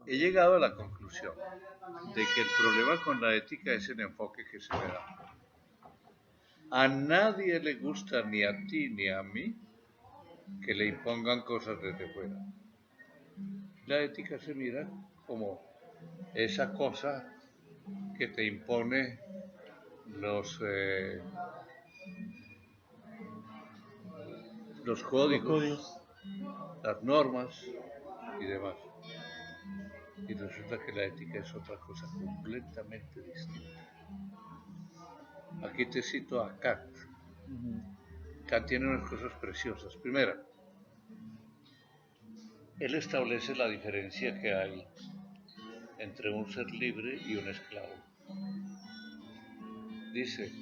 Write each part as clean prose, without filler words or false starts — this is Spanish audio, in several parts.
he llegado a la conclusión de que el problema con la ética es el enfoque que se le da. A nadie le gusta, ni a ti ni a mí, que le impongan cosas desde fuera. La ética se mira como esa cosa que te impone los códigos, las normas y demás. Y resulta que la ética es otra cosa completamente distinta. Aquí te cito a Kant. Kant tiene unas cosas preciosas. Primera, él establece la diferencia que hay entre un ser libre y un esclavo. Dice,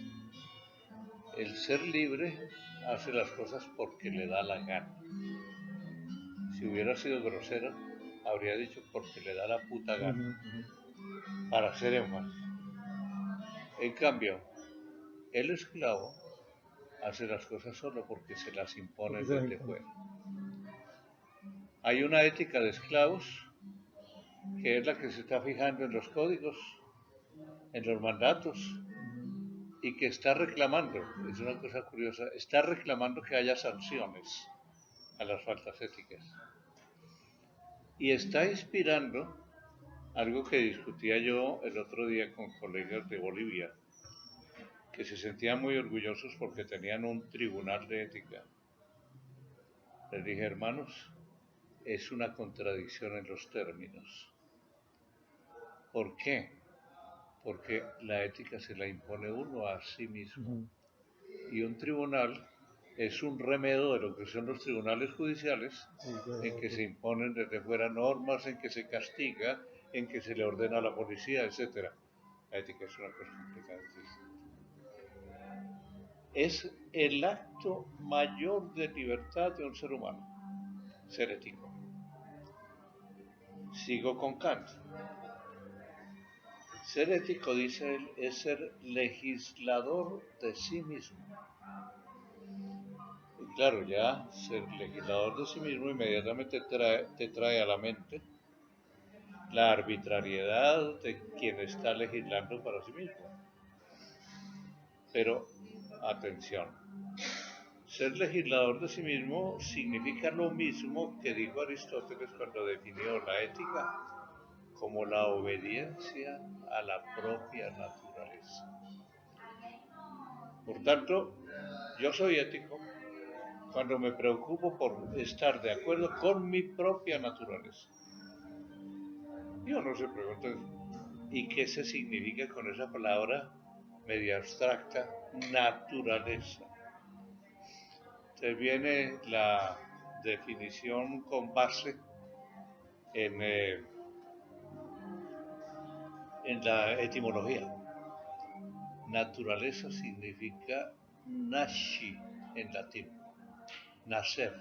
el ser libre hace las cosas porque le da la gana. Si hubiera sido grosero, habría dicho porque le da la puta gana, para hacer énfasis. En cambio, el esclavo hace las cosas solo porque se las impone desde fuera. Hay una ética de esclavos que es la que se está fijando en los códigos, en los mandatos, y que está reclamando, es una cosa curiosa, está reclamando que haya sanciones a las faltas éticas. Y está inspirando algo que discutía yo el otro día con colegas de Bolivia, que se sentían muy orgullosos porque tenían un tribunal de ética. Les dije, hermanos, es una contradicción en los términos. ¿Por qué? Porque la ética se la impone uno a sí mismo. Y un tribunal es un remedio de lo que son los tribunales judiciales, en que se imponen desde fuera normas, en que se castiga, en que se le ordena a la policía, etc. La ética es una cosa completamente distinta. Es el acto mayor de libertad de un ser humano, ser ético. Sigo con Kant. Ser ético, dice él, es ser legislador de sí mismo. Y claro, ya ser legislador de sí mismo inmediatamente te trae a la mente la arbitrariedad de quien está legislando para sí mismo. Pero, atención, ser legislador de sí mismo significa lo mismo que dijo Aristóteles cuando definió la ética como la obediencia a la propia naturaleza. Por tanto, yo soy ético cuando me preocupo por estar de acuerdo con mi propia naturaleza. Y uno se pregunta, ¿y qué se significa con esa palabra media abstracta, naturaleza? Entonces viene la definición con base en la etimología. Naturaleza significa nasci en latín, nacer.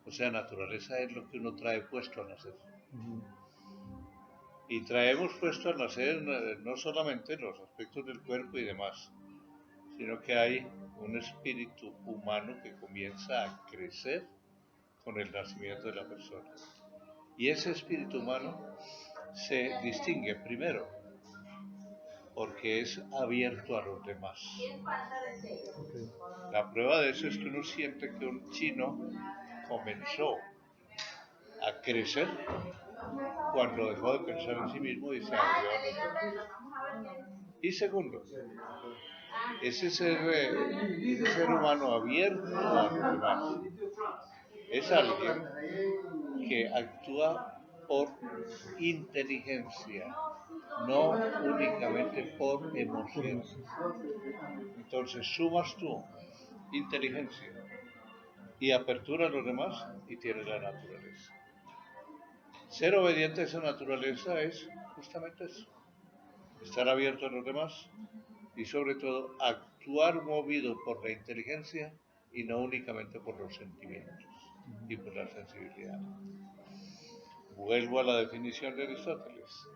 O sea, naturaleza es lo que uno trae puesto al nacer. Y traemos puesto al nacer no solamente los aspectos del cuerpo y demás, sino que hay un espíritu humano que comienza a crecer con el nacimiento de la persona. Y ese espíritu humano se distingue primero porque es abierto a los demás. La prueba de eso es que uno siente que un chino comenzó a crecer cuando dejó de pensar en sí mismo y se abrió a los demás. Y segundo, ese ser humano abierto a los demás es alguien que actúa por inteligencia, no únicamente por emoción. Entonces sumas tú inteligencia y apertura a los demás y tienes la naturaleza. Ser obediente a esa naturaleza es justamente eso, estar abierto a los demás y sobre todo actuar movido por la inteligencia y no únicamente por los sentimientos y por la sensibilidad. Vuelvo a la definición de Aristóteles.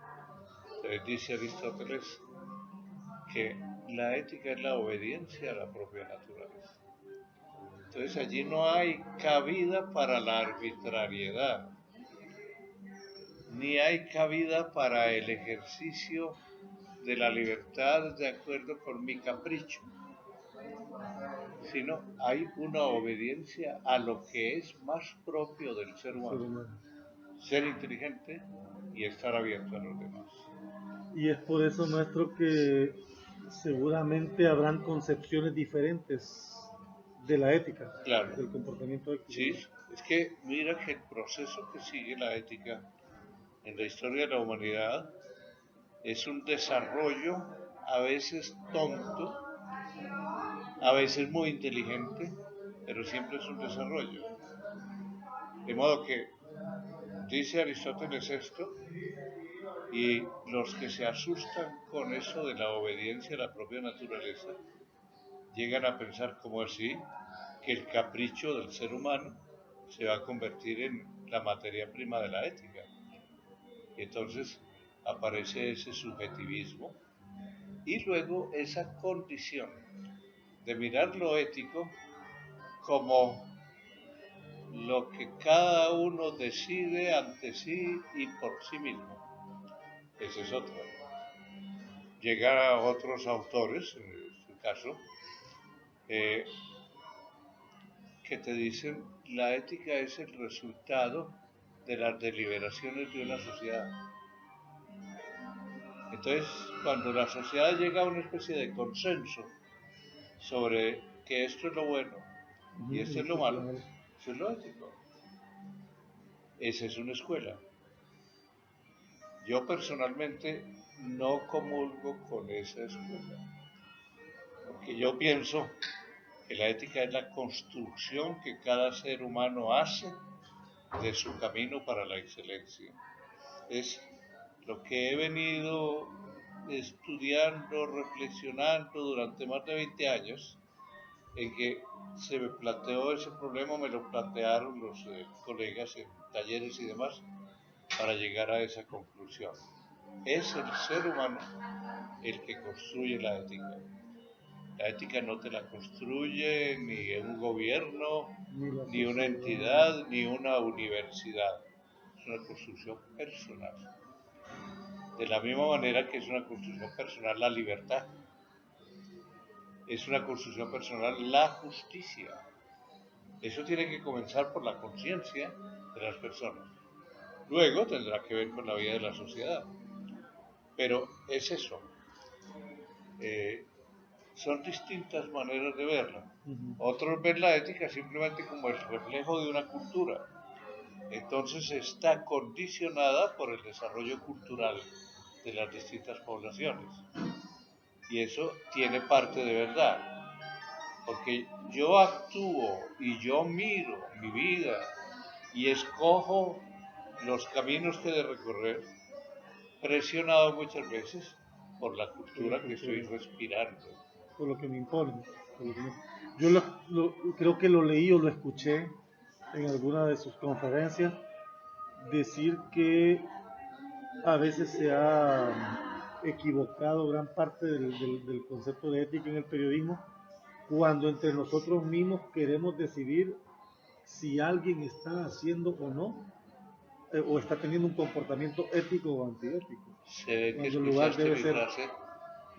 Dice Aristóteles que la ética es la obediencia a la propia naturaleza. Entonces allí no hay cabida para la arbitrariedad. ni hay cabida para el ejercicio de la libertad de acuerdo con mi capricho, sino hay una obediencia a lo que es más propio del ser humano, ser inteligente y estar abierto a los demás. Y es por eso, maestro, que seguramente habrán concepciones diferentes de la ética, Claro, del comportamiento ético. sí, es que mira que el proceso que sigue la ética en la historia de la humanidad es un desarrollo a veces tonto, a veces muy inteligente, pero siempre es un desarrollo. De modo que dice Aristóteles esto, y los que se asustan con eso de la obediencia a la propia naturaleza, llegan a pensar como así que el capricho del ser humano se va a convertir en la materia prima de la ética. Y entonces aparece ese subjetivismo y luego esa condición de mirar lo ético como lo que cada uno decide ante sí y por sí mismo. Ese es otro. Llegar a otros autores, en este caso, eh, que te dicen la ética es el resultado de las deliberaciones de una sociedad. Entonces, cuando la sociedad llega a una especie de consenso sobre que esto es lo bueno y esto es lo malo, eso es lo ético. Esa es una escuela. Yo personalmente no comulgo con esa escuela, porque yo pienso que la ética es la construcción que cada ser humano hace de su camino para la excelencia. Es lo que he venido estudiando, reflexionando durante más de 20 años, en que se me planteó ese problema, me lo plantearon los colegas en talleres y demás, para llegar a esa conclusión. Es el ser humano el que construye la ética. La ética no te la construye ni un gobierno, ni una entidad, ni una universidad. Es una construcción personal. De la misma manera que es una construcción personal la libertad. Es una construcción personal la justicia. Eso tiene que comenzar por la conciencia de las personas. Luego tendrá que ver con la vida de la sociedad. Pero es eso. Son distintas maneras de verla. Otros ven la ética simplemente como el reflejo de una cultura. Entonces está condicionada por el desarrollo cultural de las distintas poblaciones. Y eso tiene parte de verdad. Porque yo actúo y yo miro mi vida y escojo los caminos que he de recorrer, presionado muchas veces por la cultura que estoy respirando. Por lo que me imponen. Yo creo que lo leí o lo escuché en alguna de sus conferencias decir que a veces se ha equivocado gran parte del concepto de ética en el periodismo cuando entre nosotros mismos queremos decidir si alguien está haciendo o no, o está teniendo un comportamiento ético o antiético. Se ve que Cuando el lugar escuchaste debe mi ser frase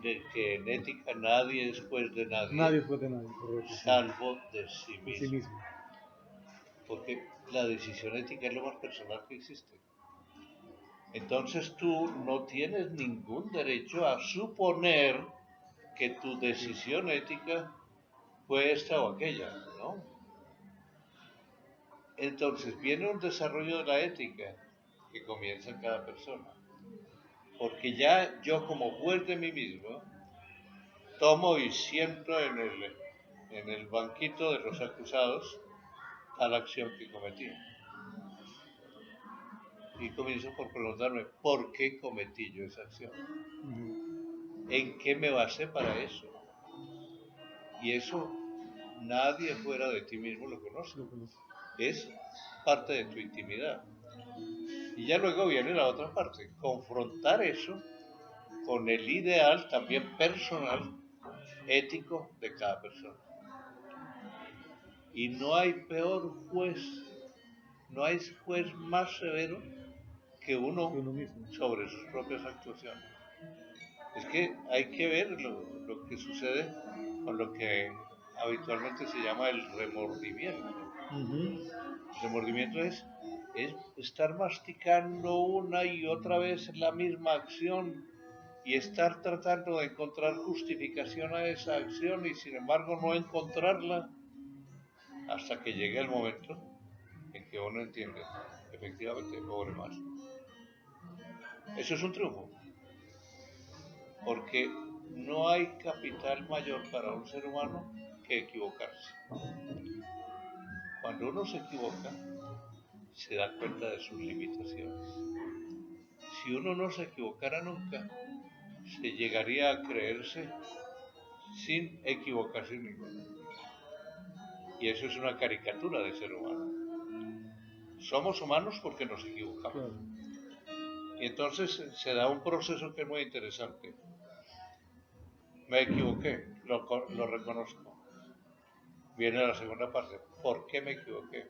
de que en ética nadie es juez de nadie, nadie fue de nadie, correcto, salvo de sí de sí mismo. mismo. Porque la decisión ética es lo más personal que existe. Entonces tú no tienes ningún derecho a suponer que tu decisión ética fue esta o aquella, ¿no? Entonces viene un desarrollo de la ética que comienza en cada persona. Porque ya yo como juez de mí mismo tomo y siento en el banquito de los acusados tal acción que cometí. Y comienzo por preguntarme, ¿por qué cometí yo esa acción? ¿En qué me basé para eso? Y eso nadie fuera de ti mismo lo conoce. Es parte de tu intimidad. Y ya luego viene la otra parte, confrontar eso con el ideal también personal, ético de cada persona. Y no hay peor juez, no hay juez más severo que uno mismo. sobre sus propias actuaciones. Es que hay que ver lo que sucede con lo que habitualmente se llama el remordimiento. El remordimiento es estar masticando una y otra vez la misma acción y estar tratando de encontrar justificación a esa acción y sin embargo no encontrarla hasta que llegue el momento en que uno entiende, efectivamente, pobre más. Eso es un triunfo, porque no hay capital mayor para un ser humano que equivocarse. Cuando uno se equivoca, se da cuenta de sus limitaciones. Si uno no se equivocara nunca, se llegaría a creerse sin equivocación ninguna. Y eso es una caricatura de ser humano. Somos humanos porque nos equivocamos. Claro. Y entonces se da un proceso que es muy interesante. Me equivoqué, lo reconozco. Viene la segunda parte. ¿Por qué me equivoqué?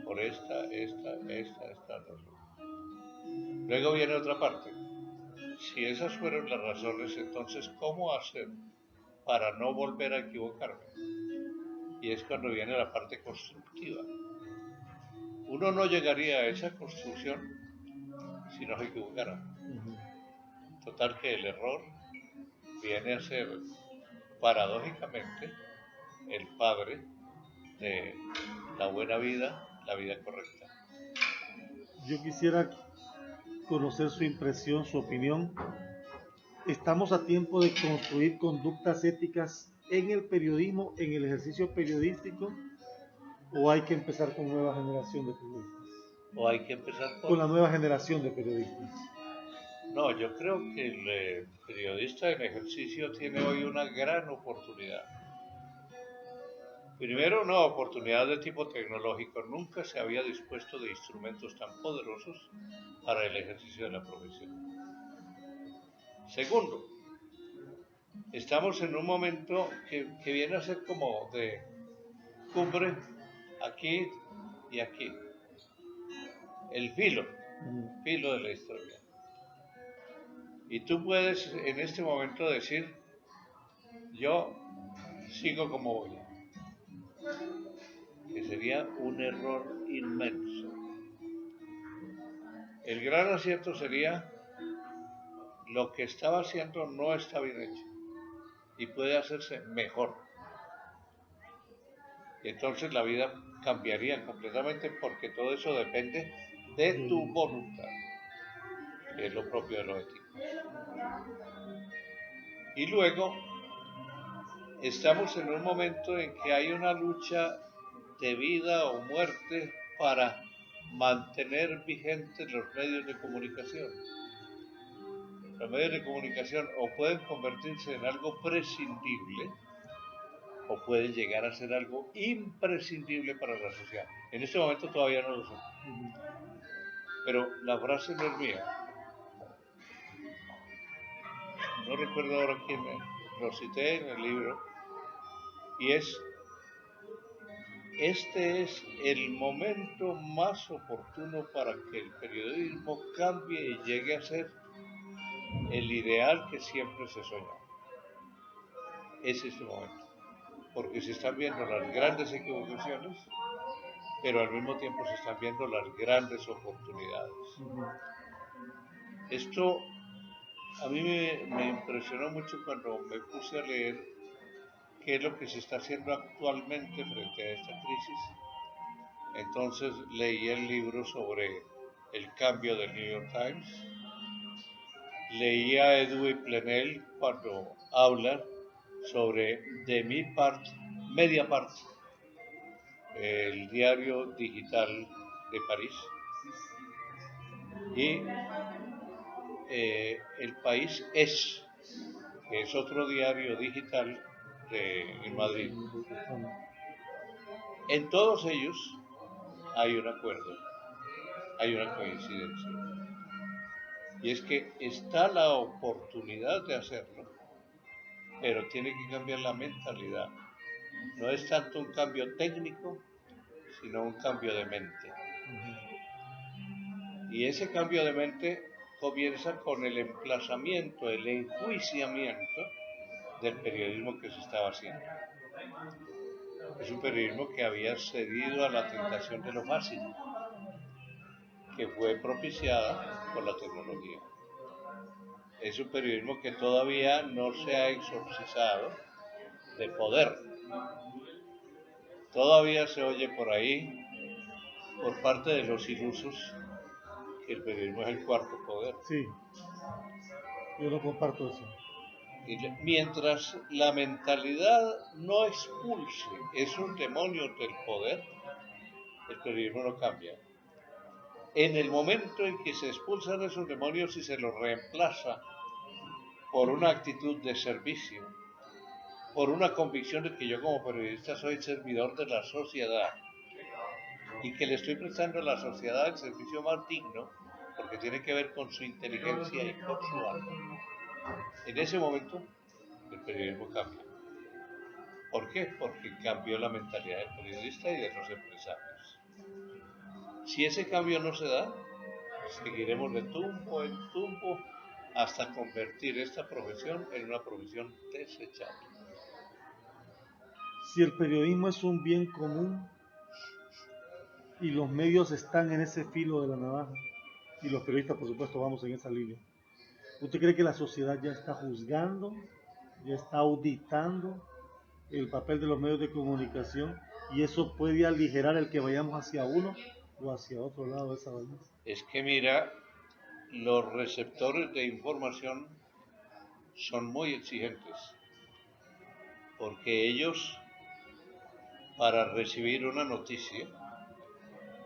Por esta razón. Luego viene otra parte. Si esas fueron las razones, entonces, ¿cómo hacer para no volver a equivocarme? Y es cuando viene la parte constructiva. Uno no llegaría a esa construcción si no se equivocara. Total que el error viene a ser, paradójicamente, el padre de la buena vida, la vida correcta. Yo quisiera conocer su impresión, su opinión. ¿Estamos a tiempo de construir conductas éticas en el periodismo, en el ejercicio periodístico, o hay que empezar con nueva generación de periodistas? ¿O hay que empezar con la nueva generación de periodistas? No, yo creo que el periodista en ejercicio tiene hoy una gran oportunidad. Primero, una oportunidad de tipo tecnológico. Nunca se había dispuesto de instrumentos tan poderosos para el ejercicio de la profesión. Segundo, estamos en un momento que viene a ser como de cumbre aquí y aquí. El filo de la historia. Y tú puedes en este momento decir, yo sigo como voy, que sería un error inmenso. El gran acierto sería, lo que estaba haciendo no está bien hecho y puede hacerse mejor. Y entonces la vida cambiaría completamente porque todo eso depende de tu voluntad, que es lo propio de lo ético. Y luego, estamos en un momento en que hay una lucha de vida o muerte para mantener vigentes los medios de comunicación. Los medios de comunicación o pueden convertirse en algo prescindible o pueden llegar a ser algo imprescindible para la sociedad. En este momento todavía no lo son. Pero la frase no es mía. No recuerdo ahora quién lo cité en el libro. Y este es el momento más oportuno para que el periodismo cambie y llegue a ser el ideal que siempre se soñó. Es este momento. Porque se están viendo las grandes equivocaciones, pero al mismo tiempo se están viendo las grandes oportunidades. Esto a mí me impresionó mucho cuando me puse a leer qué es lo que se está haciendo actualmente frente a esta crisis. Entonces leí el libro sobre el cambio del New York Times, leí a Edwin Plenel cuando habla sobre de mi part, Mediapart, el diario digital de París, y El País que es otro diario digital en Madrid. En todos ellos hay un acuerdo, hay una coincidencia, y es que está la oportunidad de hacerlo, pero tiene que cambiar la mentalidad. No es tanto un cambio técnico, sino un cambio de mente. Y ese cambio de mente comienza con el emplazamiento, el enjuiciamiento del periodismo que se estaba haciendo. Es un periodismo que había cedido a la tentación de lo fácil, que fue propiciada por la tecnología. Es un periodismo que todavía no se ha exorcizado de poder. Todavía se oye por ahí, por parte de los ilusos, que el periodismo es el cuarto poder. Sí, yo no comparto eso. Y mientras la mentalidad no expulse esos demonios del poder, el periodismo no cambia. En el momento en que se expulsan esos demonios y se los reemplaza por una actitud de servicio, por una convicción de que yo como periodista soy servidor de la sociedad y que le estoy prestando a la sociedad el servicio más digno, porque tiene que ver con su inteligencia y con su alma. En ese momento, el periodismo cambia. ¿Por qué? Porque cambió la mentalidad del periodista y de los empresarios. Si ese cambio no se da, seguiremos de tumbo en tumbo hasta convertir esta profesión en una profesión desechable. Si el periodismo es un bien común y los medios están en ese filo de la navaja, y los periodistas por supuesto vamos en esa línea, ¿usted cree que la sociedad ya está juzgando, ya está auditando el papel de los medios de comunicación y eso puede aligerar el que vayamos hacia uno o hacia otro lado de esa balanza? Es que mira, los receptores de información son muy exigentes, porque ellos, para recibir una noticia,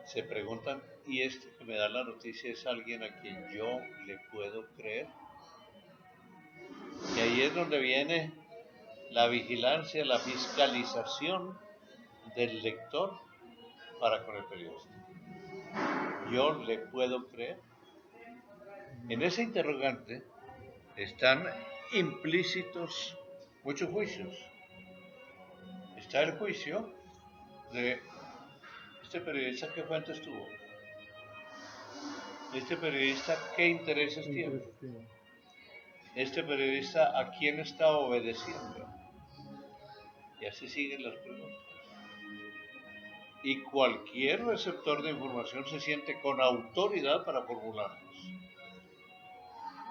se preguntan, ¿y este que me da la noticia es alguien a quien yo le puedo creer? Y ahí es donde viene la vigilancia, la fiscalización del lector para con el periodista. ¿Yo le puedo creer? En ese interrogante están implícitos muchos juicios. Está el juicio de este periodista, ¿qué fuentes tuvo? Este periodista, ¿qué intereses tiene? Este periodista, ¿a quién está obedeciendo? Y así siguen las preguntas. Y cualquier receptor de información se siente con autoridad para formularlas.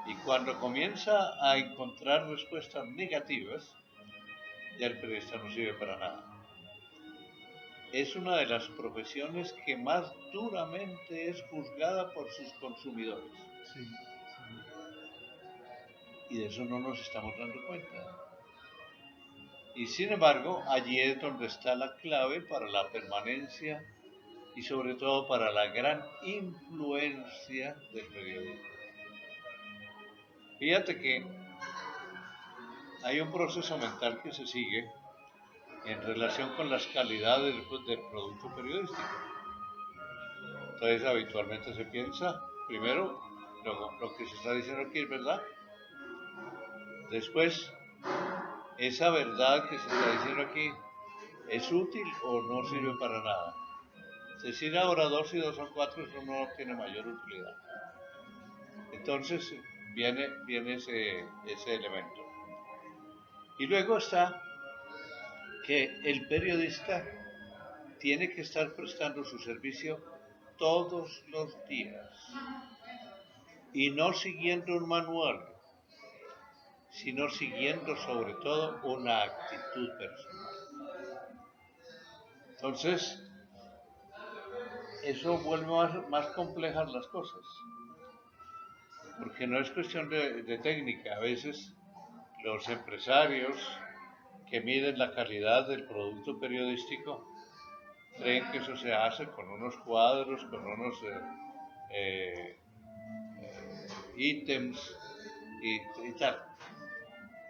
Y cuando comienza a encontrar respuestas negativas, ya el periodista no sirve para nada. Es una de las profesiones que más duramente es juzgada por sus consumidores. Sí, sí. Y de eso no nos estamos dando cuenta. Y sin embargo, allí es donde está la clave para la permanencia y sobre todo para la gran influencia del periodismo. Fíjate que hay un proceso mental que se sigue en relación con las calidades del producto periodístico. Entonces, habitualmente se piensa, primero, lo que se está diciendo aquí es verdad. Después, esa verdad que se está diciendo aquí es útil o no sirve para nada. Es decir, ahora 2 y 2 son 4, eso no tiene mayor utilidad. Entonces, viene ese elemento. Y luego está que el periodista tiene que estar prestando su servicio todos los días y no siguiendo un manual, sino siguiendo sobre todo una actitud personal. Entonces, eso vuelve más complejas las cosas, porque no es cuestión de técnica. A veces los empresarios que miden la calidad del producto periodístico creen que eso se hace con unos cuadros, con unos ítems y tal.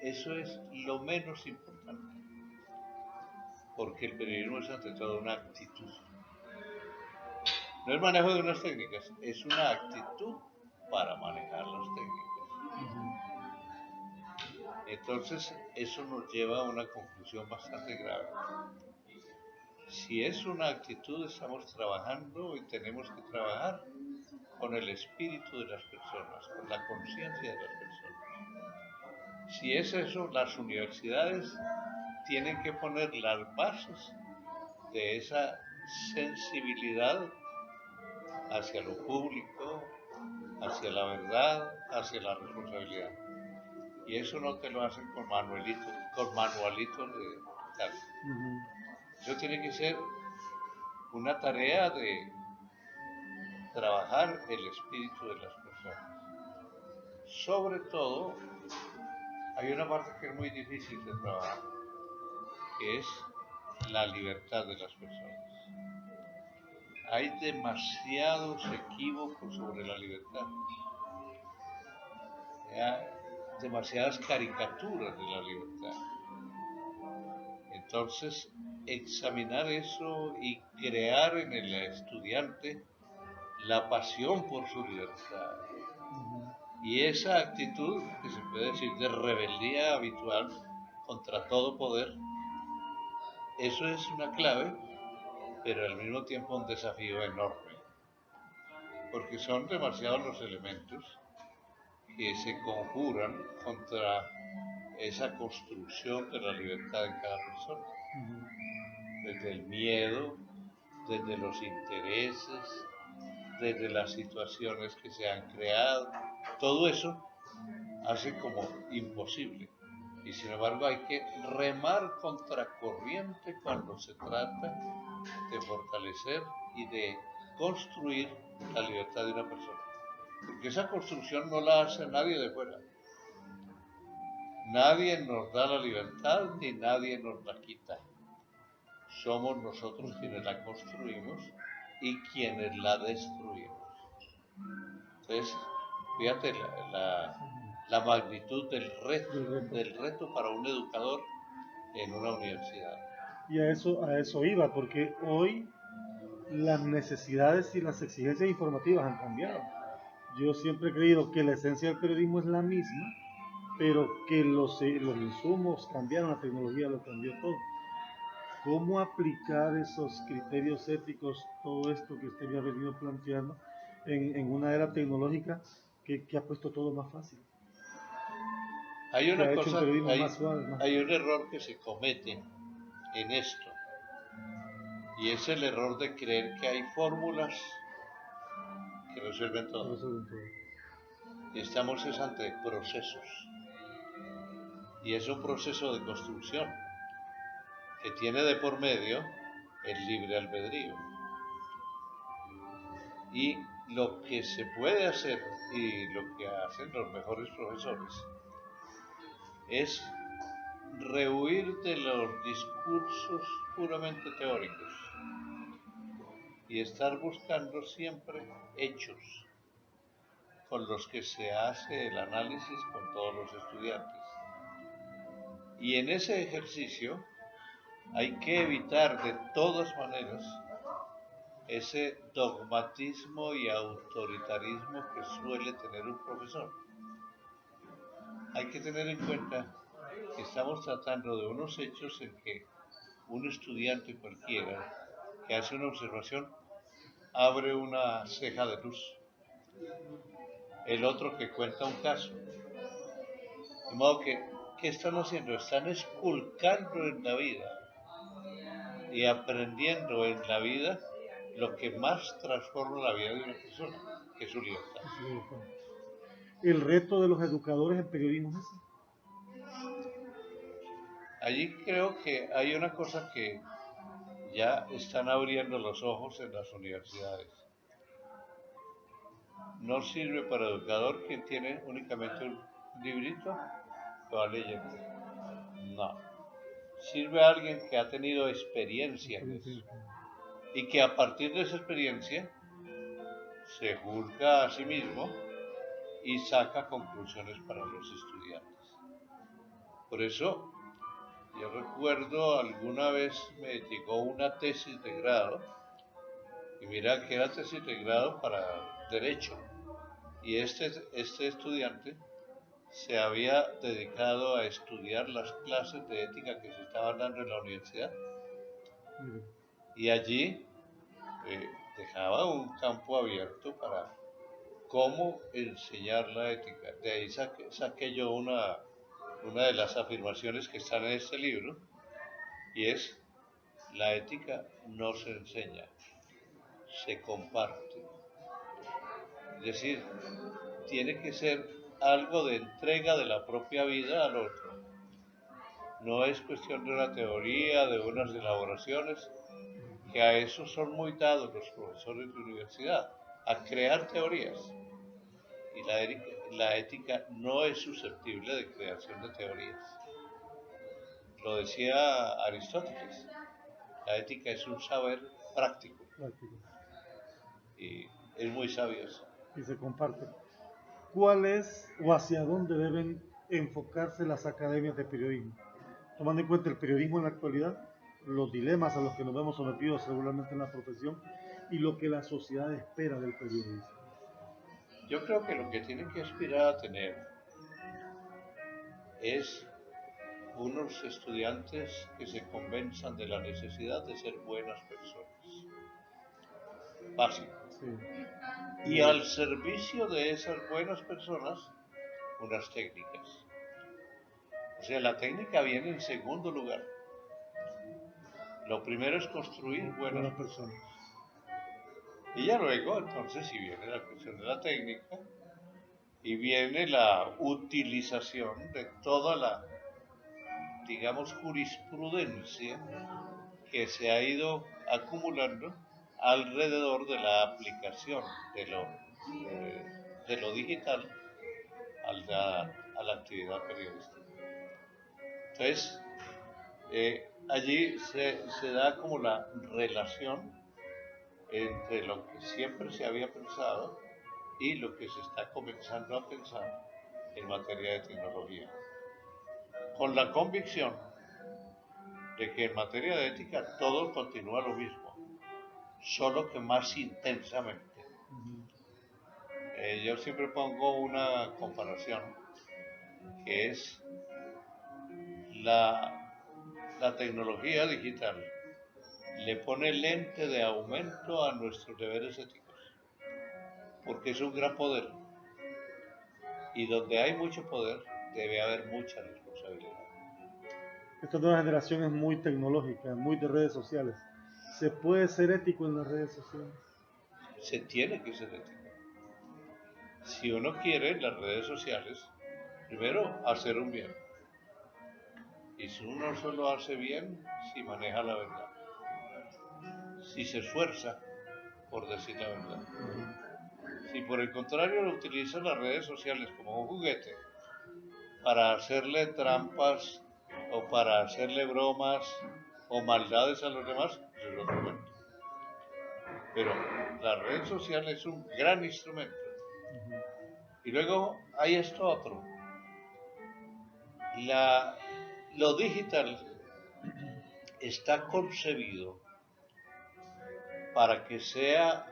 Eso es lo menos importante, porque el periodismo es ante todo una actitud. No es manejo de unas técnicas, es una actitud para manejar las técnicas. Entonces, eso nos lleva a una conclusión bastante grave. Si es una actitud, estamos trabajando y tenemos que trabajar con el espíritu de las personas, con la conciencia de las personas. Si es eso, las universidades tienen que poner las bases de esa sensibilidad hacia lo público, hacia la verdad, hacia la responsabilidad. Y eso no te lo hacen con manualitos de tal. Eso tiene que ser una tarea de trabajar el espíritu de las personas. Sobre todo, hay una parte que es muy difícil de trabajar, que es la libertad de las personas. Hay demasiados equívocos sobre la libertad. Hay demasiadas caricaturas de la libertad. Entonces, examinar eso y crear en el estudiante la pasión por su libertad. Y esa actitud, que se puede decir de rebeldía habitual contra todo poder, eso es una clave, pero al mismo tiempo un desafío enorme, porque son demasiados los elementos que se conjuran contra esa construcción de la libertad en cada persona. Desde el miedo, desde los intereses, desde las situaciones que se han creado, todo eso hace como imposible. Y sin embargo hay que remar contracorriente cuando se trata de fortalecer y de construir la libertad de una persona. Porque esa construcción no la hace nadie de fuera. Nadie nos da la libertad ni nadie nos la quita. Somos nosotros quienes la construimos y quienes la destruimos. Entonces, fíjate la magnitud del reto para un educador en una universidad. Y a eso iba, porque hoy las necesidades y las exigencias informativas han cambiado. Yo siempre he creído que la esencia del periodismo es la misma, pero que los insumos cambiaron, la tecnología lo cambió todo. ¿Cómo aplicar esos criterios éticos, todo esto que usted me ha venido planteando, en una era tecnológica que ha puesto todo más fácil? Hay una cosa, más suave, más hay un error que se comete en esto, y es el error de creer que hay fórmulas que resuelven todo. Y estamos ante procesos, y es un proceso de construcción que tiene de por medio el libre albedrío. Y lo que se puede hacer, y lo que hacen los mejores profesores, es rehuir de los discursos puramente teóricos y estar buscando siempre hechos con los que se hace el análisis con todos los estudiantes. Y en ese ejercicio hay que evitar de todas maneras ese dogmatismo y autoritarismo que suele tener un profesor. Hay que tener en cuenta que estamos tratando de unos hechos en que un estudiante cualquiera que hace una observación abre una ceja de luz, el otro que cuenta un caso. De modo que, ¿qué están haciendo? Están esculcando en la vida y aprendiendo en la vida lo que más transforma la vida de una persona, que es su libertad. El reto de los educadores en periodismo es ese. Allí creo que hay una cosa que ya están abriendo los ojos en las universidades. No sirve para educador quien tiene únicamente un librito que va leyendo. No. Sirve a alguien que ha tenido experiencia en eso y que a partir de esa experiencia se juzga a sí mismo y saca conclusiones para los estudiantes. Por eso, yo recuerdo alguna vez me llegó una tesis de grado, y mira que era tesis de grado para Derecho, y este estudiante se había dedicado a estudiar las clases de ética que se estaban dando en la universidad, y allí dejaba un campo abierto para cómo enseñar la ética. De ahí saqué yo una de las afirmaciones que están en este libro, y es: la ética no se enseña, se comparte. Es decir, tiene que ser algo de entrega de la propia vida al otro. No es cuestión de una teoría, de unas elaboraciones, que a eso son muy dados los profesores de universidad, a crear teorías. Y la ética no es susceptible de creación de teorías. Lo decía Aristóteles, la ética es un saber práctico Práctico. y es muy sabio eso. Y se comparte. ¿Cuál es o hacia dónde deben enfocarse las academias de periodismo? Tomando en cuenta el periodismo en la actualidad, los dilemas a los que nos vemos sometidos regularmente en la profesión y lo que la sociedad espera del periodismo. Yo creo que lo que tienen que aspirar a tener es unos estudiantes que se convenzan de la necesidad de ser buenas personas. Básico. Sí. Y al servicio de esas buenas personas, unas técnicas. O sea, la técnica viene en segundo lugar. Lo primero es construir buenas personas. Y ya luego, entonces, si viene la cuestión de la técnica, y viene la utilización de toda la, digamos, jurisprudencia que se ha ido acumulando alrededor de la aplicación de lo digital a la actividad periodística. Entonces, allí se da como la relación entre lo que siempre se había pensado y lo que se está comenzando a pensar en materia de tecnología, con la convicción de que en materia de ética todo continúa lo mismo, solo que más intensamente. Yo siempre pongo una comparación, que es la tecnología digital le pone lente de aumento a nuestros deberes éticos, porque es un gran poder, y donde hay mucho poder debe haber mucha responsabilidad. Esta nueva generación es muy tecnológica, muy de redes sociales. ¿Se puede ser ético en las redes sociales? Se tiene que ser ético. Si uno quiere en las redes sociales, primero hacer un bien. Y si uno solo hace bien, si maneja la verdad, si se esfuerza por decir la verdad. Si por el contrario lo utiliza las redes sociales como un juguete para hacerle trampas o para hacerle bromas o maldades a los demás, eso es otro cuento. Pero la red social es un gran instrumento. Y luego hay esto otro. Lo digital está concebido para que sea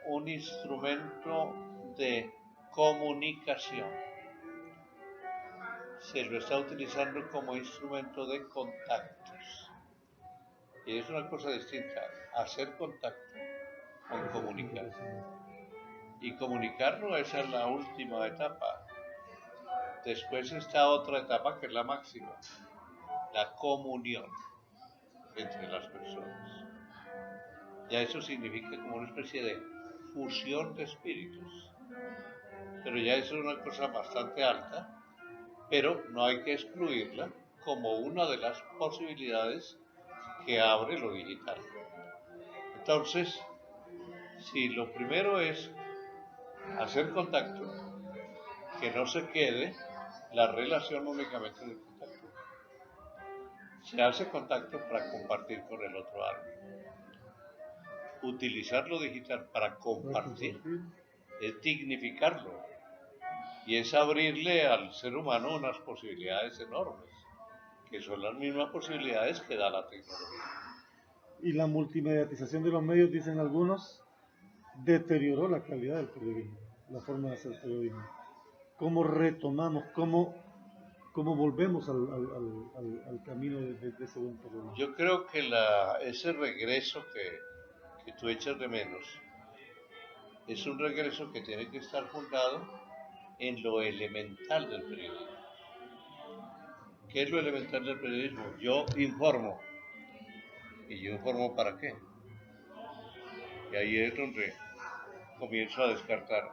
un instrumento de comunicación. Se lo está utilizando como instrumento de contactos. Y es una cosa distinta, hacer contacto con comunicar. Y comunicarlo, esa es la última etapa. Después está otra etapa que es la máxima, la comunión entre las personas. Ya eso significa como una especie de fusión de espíritus. Pero ya eso es una cosa bastante alta, pero no hay que excluirla como una de las posibilidades que abre lo digital. Entonces, si lo primero es hacer contacto, que no se quede la relación únicamente de contacto. Se hace contacto para compartir con el otro algo. Utilizar lo digital para compartir es dignificarlo y es abrirle al ser humano unas posibilidades enormes, que son las mismas posibilidades que da la tecnología. Y la multimediatización de los medios, dicen algunos, deterioró la calidad del periodismo, la forma de hacer periodismo. ¿Cómo retomamos, cómo volvemos al camino de ese buen periodismo? Yo creo que ese regreso que tú echas de menos es un regreso que tiene que estar fundado en lo elemental del periodismo. ¿Qué es lo elemental del periodismo? Yo informo. ¿Y yo informo para qué? Y ahí es donde comienzo a descartar.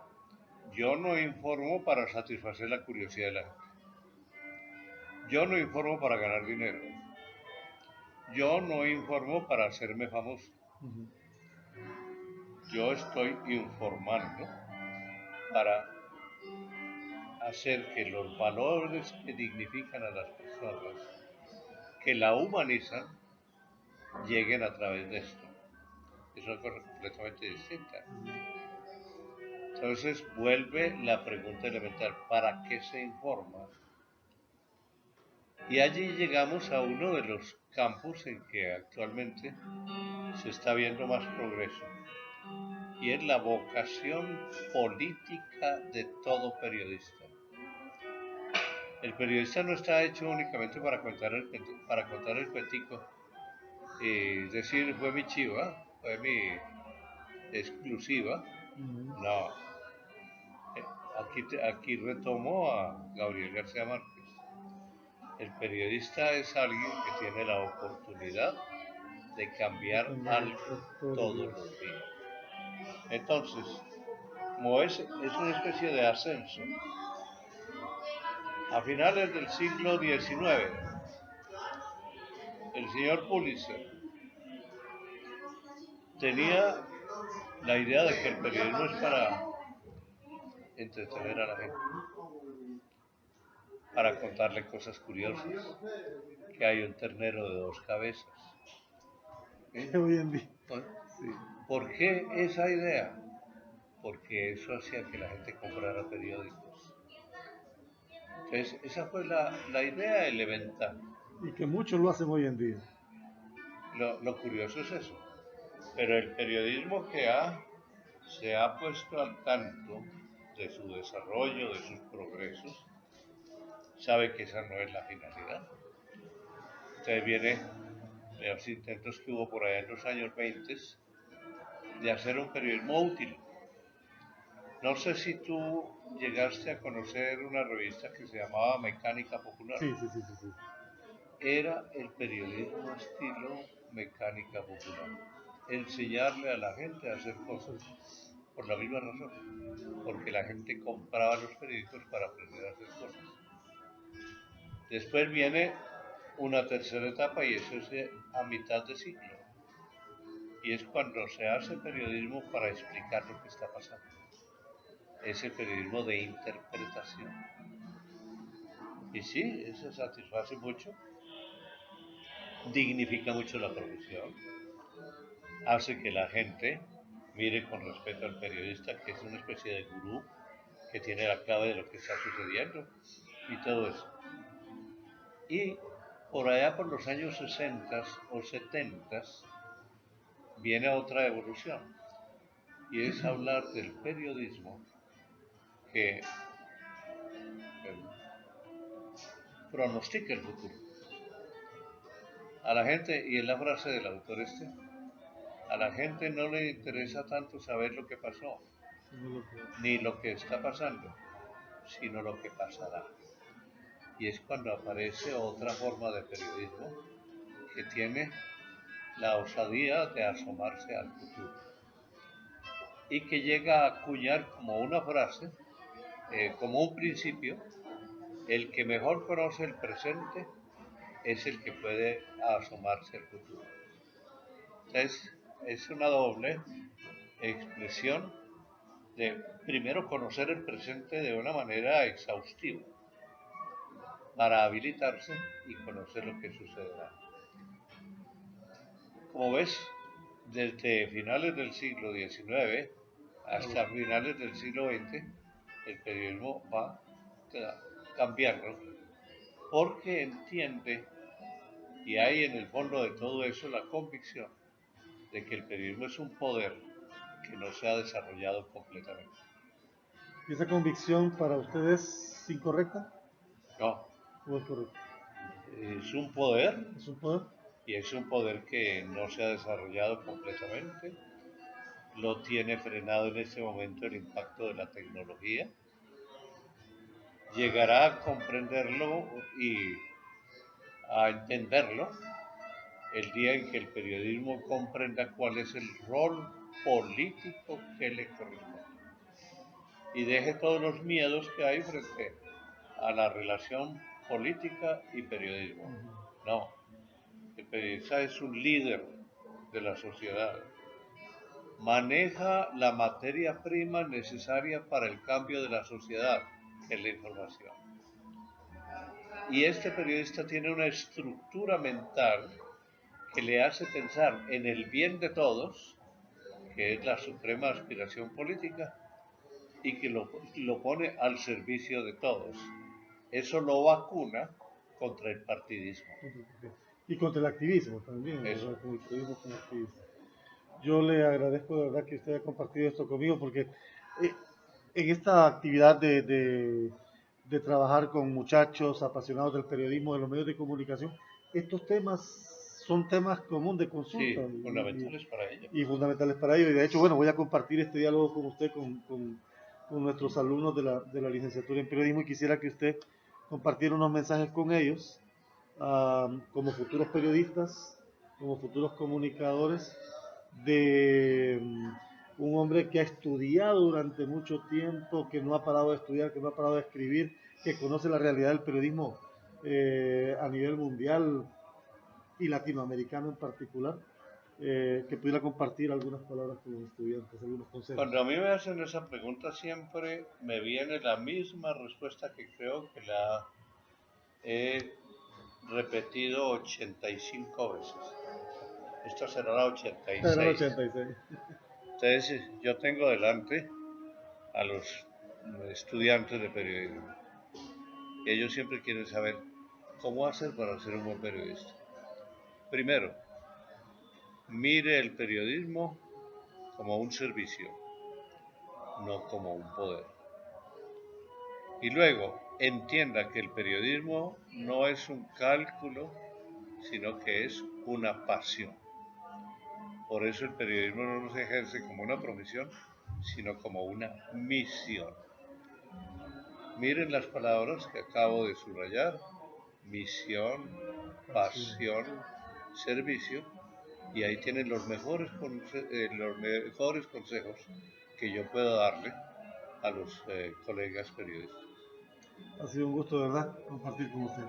Yo no informo para satisfacer la curiosidad de la gente. Yo no informo para ganar dinero. Yo no informo para hacerme famoso. Ujú. Yo estoy informando para hacer que los valores que dignifican a las personas, que la humanizan, lleguen a través de esto. Es una cosa completamente distinta. Entonces vuelve la pregunta elemental, ¿para qué se informa? Y allí llegamos a uno de los campos en que actualmente se está viendo más progreso, y es la vocación política de todo periodista. El periodista no está hecho únicamente para contar el cuentico, y decir fue mi chiva, fue mi exclusiva. Ujú. No, aquí retomo a Gabriel García Márquez. El periodista es alguien que tiene la oportunidad de cambiar algo todos los días. Entonces, como es una especie de ascenso, a finales del siglo XIX, el señor Pulitzer tenía la idea de que el periodismo es para entretener a la gente, para contarle cosas curiosas, que hay un ternero de dos cabezas. Hoy en día. Sí. ¿Por qué esa idea? Porque eso hacía que la gente comprara periódicos. Entonces, esa fue la idea elemental. Y que muchos lo hacen hoy en día. Lo curioso es eso. Pero el periodismo se ha puesto al tanto de su desarrollo, de sus progresos, sabe que esa no es la finalidad. Entonces viene de los intentos que hubo por allá en los años 20 de hacer un periodismo útil. No sé si tú llegaste a conocer una revista que se llamaba Mecánica Popular. Sí, sí, sí, sí, sí. Era el periodismo estilo Mecánica Popular. Enseñarle a la gente a hacer cosas. Por la misma razón. Porque la gente compraba los periódicos para aprender a hacer cosas. Después viene una tercera etapa, y eso es a mitad de siglo. Y es cuando se hace periodismo para explicar lo que está pasando. Es el periodismo de interpretación. Y sí, eso satisface mucho, dignifica mucho la profesión, hace que la gente mire con respeto al periodista, que es una especie de gurú, que tiene la clave de lo que está sucediendo, y todo eso. Y por allá por los años 60 o 70 viene otra evolución, y es hablar del periodismo que pronostica el futuro. A la gente, y es la frase del autor a la gente no le interesa tanto saber lo que pasó, ni lo que está pasando, sino lo que pasará. Y es cuando aparece otra forma de periodismo que tiene la osadía de asomarse al futuro y que llega a acuñar como una frase, como un principio: el que mejor conoce el presente es el que puede asomarse al futuro. Entonces, es una doble expresión de, primero, conocer el presente de una manera exhaustiva para habilitarse y conocer lo que sucederá. Como ves, desde finales del siglo XIX hasta finales del siglo XX, el periodismo va cambiando, porque entiende, y hay en el fondo de todo eso la convicción de que el periodismo es un poder que no se ha desarrollado completamente. ¿Y esa convicción para ustedes es incorrecta No, o es correcta? es un poder, ¿Es un poder? y es un poder que no se ha desarrollado completamente, lo tiene frenado en este momento el impacto de la tecnología. Llegará a comprenderlo y a entenderlo el día en que el periodismo comprenda cuál es el rol político que le corresponde y deje todos los miedos que hay frente a la relación política y periodismo. No, el periodista es un líder de la sociedad, maneja la materia prima necesaria para el cambio de la sociedad, que es la información. Y este periodista tiene una estructura mental que le hace pensar en el bien de todos, que es la suprema aspiración política, y que lo pone al servicio de todos. Eso lo vacuna contra el partidismo. Y contra el activismo también, Eso. ¿verdad? Con el periodismo como activismo. Yo le agradezco de verdad que usted haya compartido esto conmigo porque en esta actividad de trabajar con muchachos apasionados del periodismo, de los medios de comunicación, estos temas son temas comunes de consulta Sí, fundamentales para ello. y fundamentales para ello. Y de hecho, bueno, voy a compartir este diálogo con usted, con nuestros alumnos de la licenciatura en periodismo y quisiera que usted compartiera unos mensajes con ellos como futuros periodistas, como futuros comunicadores, de un hombre que ha estudiado durante mucho tiempo, que no ha parado de estudiar, que no ha parado de escribir, que conoce la realidad del periodismo a nivel mundial y latinoamericano en particular, que pudiera compartir algunas palabras con los estudiantes, algunos consejos. Cuando a mí me hacen esa pregunta siempre me viene la misma respuesta que creo que la he repetido 85 veces. Esta será la 86. Era el 86. Entonces yo tengo delante a los estudiantes de periodismo. Ellos siempre quieren saber cómo hacer para ser un buen periodista. Primero, mire el periodismo como un servicio, no como un poder. Y luego, entienda que el periodismo no es un cálculo, sino que es una pasión. Por eso el periodismo no se ejerce como una profesión, sino como una misión. Miren las palabras que acabo de subrayar: misión, pasión, servicio, y ahí tienen los mejores consejos que yo puedo darle a los colegas periodistas. Ha sido un gusto, de verdad, compartir con usted.